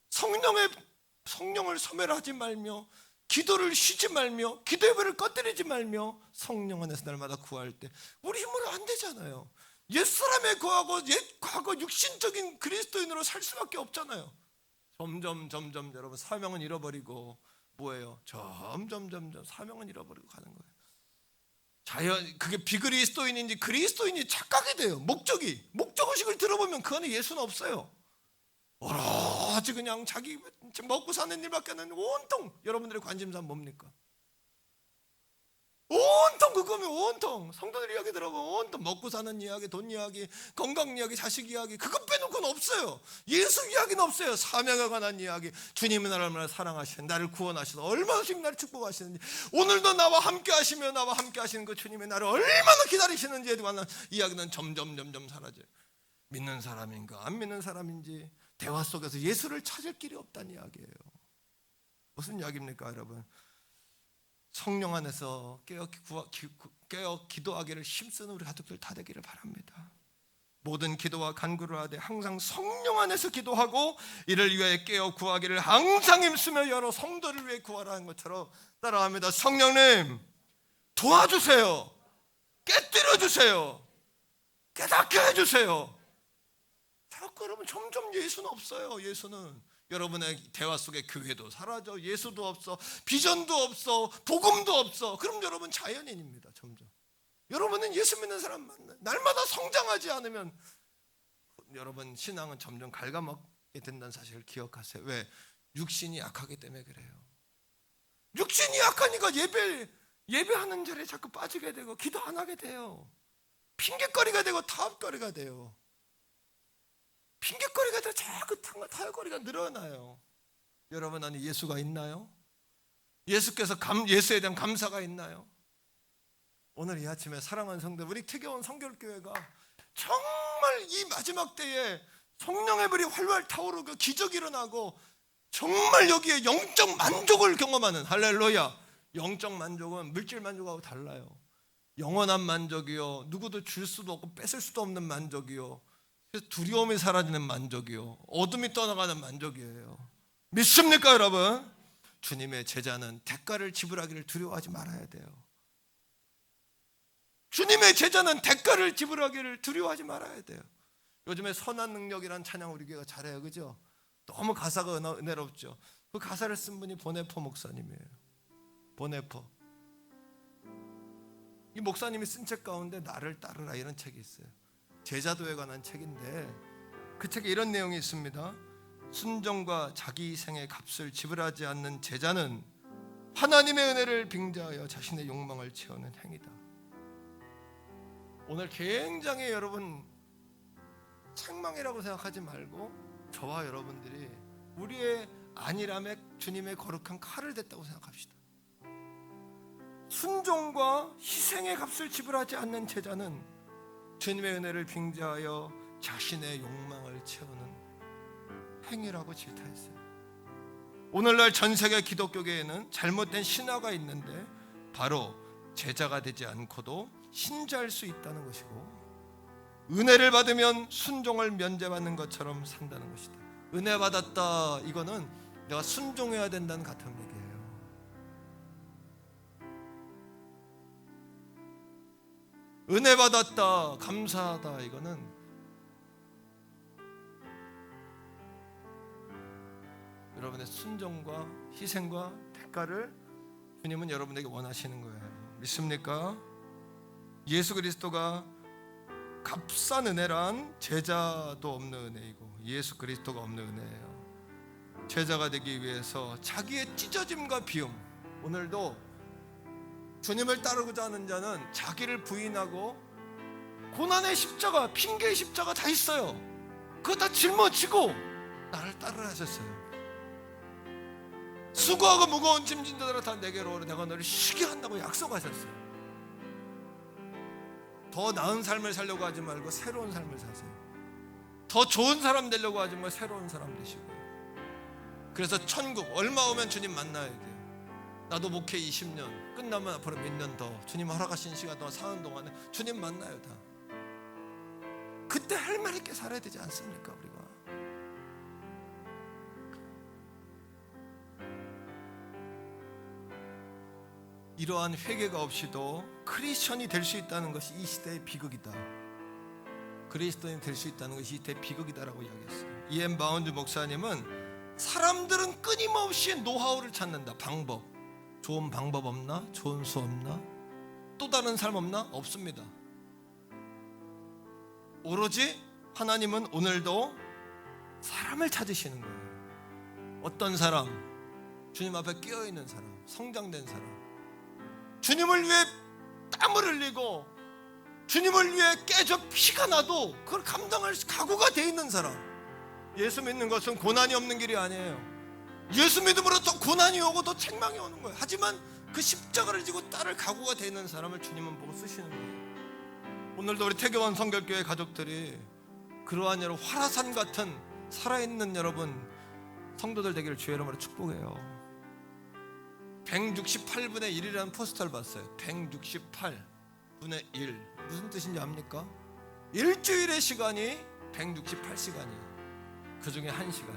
성령을 소멸하지 말며 기도를 쉬지 말며 기도의 불을 꺼뜨리지 말며 성령 안에서 날마다 구할 때 우리 힘으로 안 되잖아요. 옛사람에 거하고 옛 과거 육신적인 그리스도인으로 살 수밖에 없잖아요. 점점 여러분 사명은 잃어버리고 뭐예요? 점점 사명은 잃어버리고 가는 거예요. 그게 비그리스도인인지 그리스도인이 착각이 돼요. 목적의식을 들어보면 그 안에 예수는 없어요. 오로지 그냥 자기 먹고 사는 일밖에 안 하는 온통 여러분들의 관심사는 뭡니까? 온통 그거면 온통 성도들 이야기 들어보면 온통 먹고 사는 이야기, 돈 이야기, 건강 이야기, 자식 이야기, 그것 빼놓고는 없어요. 예수 이야기는 없어요. 사명에 관한 이야기, 주님은 나를 얼마나 사랑하시는, 나를 구원하셔서 얼마씩 나를 축복하시는지, 오늘도 나와 함께 하시며 나와 함께 하시는 그 주님의 나를 얼마나 기다리시는지에 관한 이야기는 점점 사라져요. 믿는 사람인가 안 믿는 사람인지 대화 속에서 예수를 찾을 길이 없다는 이야기예요. 무슨 이야기입니까 여러분? 성령 안에서 깨어 기도하기를 힘쓰는 우리 가족들 다 되기를 바랍니다. 모든 기도와 간구를 하되 항상 성령 안에서 기도하고 이를 위해 깨어 구하기를 항상 힘쓰며 여러 성도를 위해 구하라는 것처럼 따라합니다. 성령님 도와주세요. 깨뜨려 주세요. 깨닫게 해주세요. 자꾸 여러분 점점 예수는 없어요. 예수는 여러분의 대화 속에 교회도 사라져, 예수도 없어, 비전도 없어, 복음도 없어. 그럼 여러분 자연인입니다. 점점 여러분은 예수 믿는 사람 만나요. 날마다 성장하지 않으면 여러분 신앙은 점점 갉아먹게 된다는 사실을 기억하세요. 왜? 육신이 약하기 때문에 그래요. 육신이 약하니까 예배하는 자리에 자꾸 빠지게 되고 기도 안 하게 돼요. 핑계거리가 되고 타협거리가 돼요. 핑계거리가 되고 자꾸 타협거리가 늘어나요. 여러분 안에 예수가 있나요? 예수께서 예수에 대한 감사가 있나요? 오늘 이 아침에 사랑하는 성도, 우리 특여원 성결교회가 정말 이 마지막 때에 성령의 불이 활활 타오르고 기적이 일어나고 정말 여기에 영적 만족을 경험하는, 할렐루야. 영적 만족은 물질 만족하고 달라요. 영원한 만족이요, 누구도 줄 수도 없고 뺏을 수도 없는 만족이요, 두려움이 사라지는 만족이요, 어둠이 떠나가는 만족이에요. 믿습니까 여러분? 주님의 제자는 대가를 지불하기를 두려워하지 말아야 돼요. 주님의 제자는 대가를 지불하기를 두려워하지 말아야 돼요. 요즘에 선한 능력이란 찬양 우리 교회가 잘해요, 그죠? 너무 가사가 은혜롭죠. 그 가사를 쓴 분이 보네포 목사님이에요. 보네포. 이 목사님이 쓴 책 가운데 나를 따르라 이런 책이 있어요. 제자도에 관한 책인데 그 책에 이런 내용이 있습니다. 순종과 자기 희생의 값을 지불하지 않는 제자는 하나님의 은혜를 빙자하여 자신의 욕망을 채우는 행위다. 오늘 굉장히 여러분 책망이라고 생각하지 말고 저와 여러분들이 우리의 안일함에 주님의 거룩한 칼을 댔다고 생각합시다. 순종과 희생의 값을 지불하지 않는 제자는 주님의 은혜를 빙자하여 자신의 욕망을 채우는 행위라고 질타했어요. 오늘날 전 세계 기독교계에는 잘못된 신화가 있는데 바로 제자가 되지 않고도 신자일 수 있다는 것이고, 은혜를 받으면 순종을 면제받는 것처럼 산다는 것이다. 은혜 받았다, 이거는 내가 순종해야 된다는 같은 얘기예요. 은혜 받았다, 감사하다, 이거는 여러분의 순종과 희생과 대가를 주님은 여러분에게 원하시는 거예요. 믿습니까? 예수 그리스도가 값싼 은혜란 제자도 없는 은혜이고 예수 그리스도가 없는 은혜예요. 제자가 되기 위해서 자기의 찢어짐과 비움, 오늘도 주님을 따르고자 하는 자는 자기를 부인하고 고난의 십자가, 핑계의 십자가 다 있어요. 그거 다 짊어지고 나를 따르라 하셨어요. 수고하고 무거운 짐진 자들아 다 내게로 오라, 내가 너를 쉬게 한다고 약속하셨어요. 더 나은 삶을 살려고 하지 말고 새로운 삶을 사세요. 더 좋은 사람 되려고 하지 말고 새로운 사람 되시고요. 그래서 천국 얼마 오면 주님 만나야 돼요. 나도 목회 20년 끝나면 앞으로 몇 년 더 주님 허락하신 시간 동안 사는 동안에 주님 만나요. 다 그때 할 말 있게 살아야 되지 않습니까 우리가? 이러한 회개가 없이도 크리스천이 될 수 있다는 것이 이 시대의 비극이다. 그리스도인이 될 수 있다는 것이 이 시대의 비극이다라고 이야기했어요. 이엠 바운드 목사님은 사람들은 끊임없이 노하우를 찾는다. 방법. 좋은 방법 없나? 좋은 수 없나? 또 다른 삶 없나? 없습니다. 오로지 하나님은 오늘도 사람을 찾으시는 거예요. 어떤 사람? 주님 앞에 깨어있는 사람, 성장된 사람, 주님을 위해 땀을 흘리고 주님을 위해 깨져 피가 나도 그걸 감당할 각오가 돼 있는 사람. 예수 믿는 것은 고난이 없는 길이 아니에요. 예수 믿음으로 더 고난이 오고 더 책망이 오는 거예요. 하지만 그 십자가를 지고 따를 각오가 돼 있는 사람을 주님은 보고 쓰시는 거예요. 오늘도 우리 태교원 성결교회 가족들이 그러한 여러분 화라산 같은 살아있는 여러분 성도들 되기를 주의 이름으로 축복해요. 168분의 1이라는 포스터를 봤어요. 168분의 1 무슨 뜻인지 압니까? 일주일의 시간이 168시간이에요. 그 중에 1시간.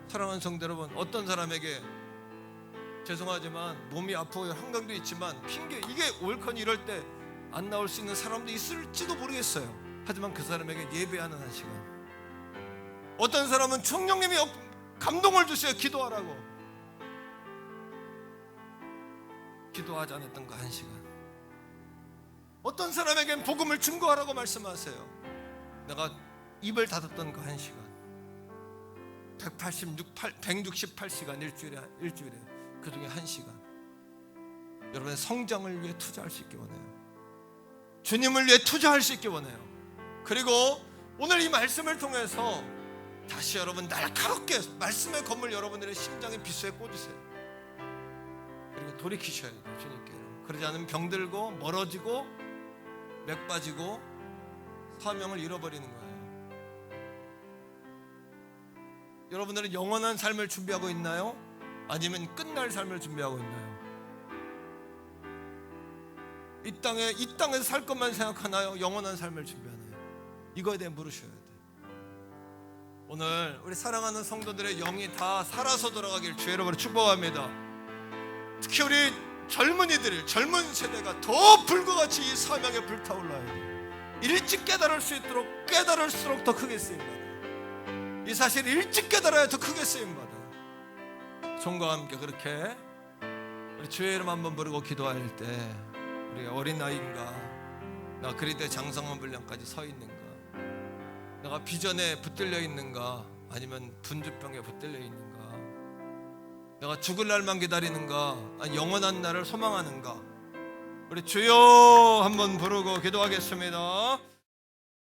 사랑하는 성도 여러분, 어떤 사람에게 죄송하지만 몸이 아프고 한강도 있지만 핑계 이게 옳거니 이럴 때 안 나올 수 있는 사람도 있을지도 모르겠어요. 하지만 그 사람에게 예배하는 1시간. 어떤 사람은 성령님이 감동을 주세요. 기도하라고. 기도하지 않았던 그 1시간. 어떤 사람에겐 복음을 증거하라고 말씀하세요. 내가 입을 닫았던 그 1시간. 168시간 일주일에 그 중에 1시간. 여러분의 성장을 위해 투자할 수 있기 원해요. 주님을 위해 투자할 수 있기 원해요. 그리고 오늘 이 말씀을 통해서 다시 여러분 날카롭게 말씀의 검을 여러분들의 심장의 비수에 꽂으세요. 그리고 돌이키셔야 돼요. 주님께. 그러지 않으면 병들고 멀어지고 맥 빠지고 사명을 잃어버리는 거예요. 여러분들은 영원한 삶을 준비하고 있나요? 아니면 끝날 삶을 준비하고 있나요? 이 땅에서 살 것만 생각하나요? 영원한 삶을 준비하나요? 이거에 대해 물으셔야 돼요. 오늘 우리 사랑하는 성도들의 영이 다 살아서 돌아가길 주의 이름으로 축복합니다. 특히 우리 젊은이들, 젊은 세대가 더 불과 같이 이 사명에 불타올라야 돼요. 일찍 깨달을 수 있도록 깨달을수록 더 크게 쓰임받아요. 이 사실 일찍 깨달아야 더 크게 쓰임받아요. 종과 함께 그렇게 우리 주의 이름 한번 부르고 기도할 때 우리 어린아이인가, 내가 그리스도의 장성한 분량까지 서 있는가, 내가 비전에 붙들려 있는가, 아니면 분주병에 붙들려 있는가, 내가 죽을 날만 기다리는가, 아니 영원한 날을 소망하는가. 우리 주여 한번 부르고 기도하겠습니다.